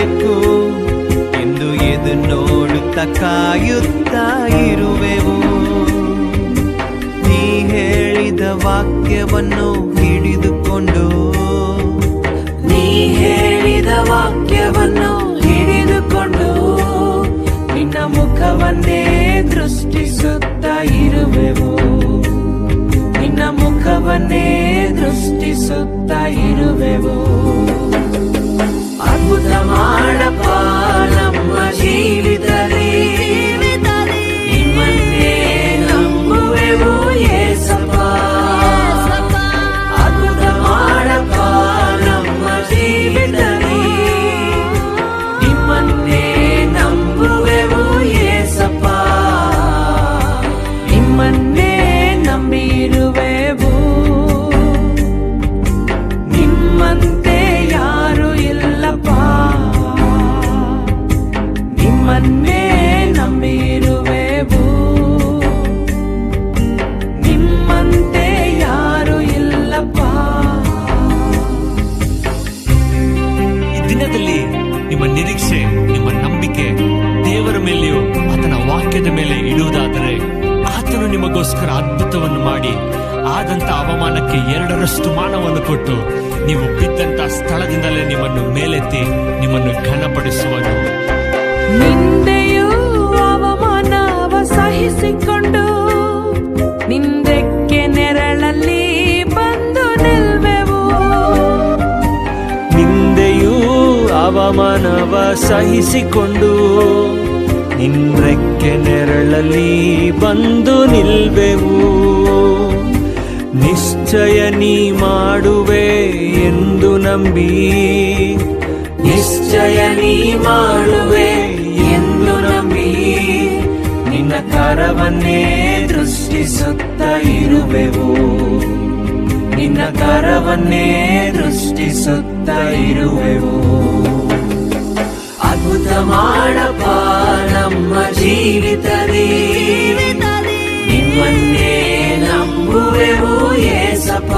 ಮಾಡಬೇಕು ಎಂದು ಎದು ನೋಡುತ್ತಾ ಕಾಯುತ್ತಾ ಇರುವೆವು. ನೀ ಹೇಳಿದ ವಾಕ್ಯವನ್ನು ಹಿಡಿದುಕೊಂಡು ನಿನ್ನ ಮುಖವನ್ನೇ ದೃಷ್ಟಿಸುತ್ತಾ ಇರುವೆವು. ನಿನ್ನ ಮುಖವನ್ನೇ ದೃಷ್ಟಿಸುತ್ತಾ ಇರುವೆವು. ಅದ್ಭುತ ಮಾಡಪ್ಪ ನಮ್ಮ ಜೀವಿತದಲ್ಲಿ, ನಿಮ್ಮನ್ನೇ ನಂಬುವೆವು ಯೇಸಪ್ಪ. ಅದ್ಭುತ ಮಾಡಪ್ಪ ನಮ್ಮ ಜೀವಿತದಲ್ಲಿ, ನಿಮ್ಮನ್ನೇ ನಂಬುವೆವು ಯೇಸಪ್ಪ. ನಿಮ್ಮನ್ನೇ ನಂಬಿರುವೆವು. ನಿಮ್ಮಂತೆ ಯಾರು ಇಲ್ಲಪ್ಪ. ನಿಮ್ಮನ್ನೇ ನಂಬಿರುವೆವು. ನಿಮ್ಮಂತೆ ಯಾರು ಇಲ್ಲಪ್ಪ. ಈ ದಿನದಲ್ಲಿ ನಿಮ್ಮ ನಿರೀಕ್ಷೆ, ನಿಮ್ಮ ನಂಬಿಕೆ ದೇವರ ಮೇಲೆಯೂ ಆತನ ವಾಕ್ಯದ ಮೇಲೆ ಇಡುವುದಾದರೆ ಆತನು ನಿಮಗೋಸ್ಕರ ಅದ್ಭುತವನ್ನು ಮಾಡಿ ಆದಂತ ಅವಮಾನಕ್ಕೆ 2ರಷ್ಟು ಮಾನವನ್ನು ಕೊಟ್ಟು ನೀವು ಬಿದ್ದಂತ ಸ್ಥಳದಿಂದಲೇ ನಿಮ್ಮನ್ನು ಮೇಲೆತ್ತಿ ನಿಮ್ಮನ್ನು ಘನಪಡಿಸುವನು. ನಿಂದೆಯೂ ಅವಮಾನವ ಸಹಿಸಿಕೊಂಡು ನಿಂದೆಕ್ಕೆ ನೆರಳಲ್ಲಿ ಬಂದು ನಿಲ್ವೆವು. ನಿಂದೆಯೂ ಅವಮಾನವ ಸಹಿಸಿಕೊಂಡು ನಿನ್ರೆಕ್ಕೆ ನೆರಳಲ್ಲಿ ಬಂದು ನಿಲ್ವೆವು. ನಿಶ್ಚಯ ನೀ ಮಾಡುವೆ ಎಂದು ನಂಬಿ, ನಿಶ್ಚಯ ನೀ ಮಾಡುವೆ ಎಂದು ನಂಬಿ, ನಿನ್ನ ಕರವನ್ನೇ ದೃಷ್ಟಿಸುತ್ತಾ ಇರುವೆವು. ನಿನ್ನ ಕರವನ್ನೇ ದೃಷ್ಟಿಸುತ್ತಾ ಇರುವೆವು. ಅದ್ಭುತ ಮಾಡಪ್ಪ ನಮ್ಮ ಜೀವಿತದಲ್ಲಿ, ನಿಮ್ಮನ್ನೇ ನಂಬುವೆವು ಯೇಸಪ್ಪ.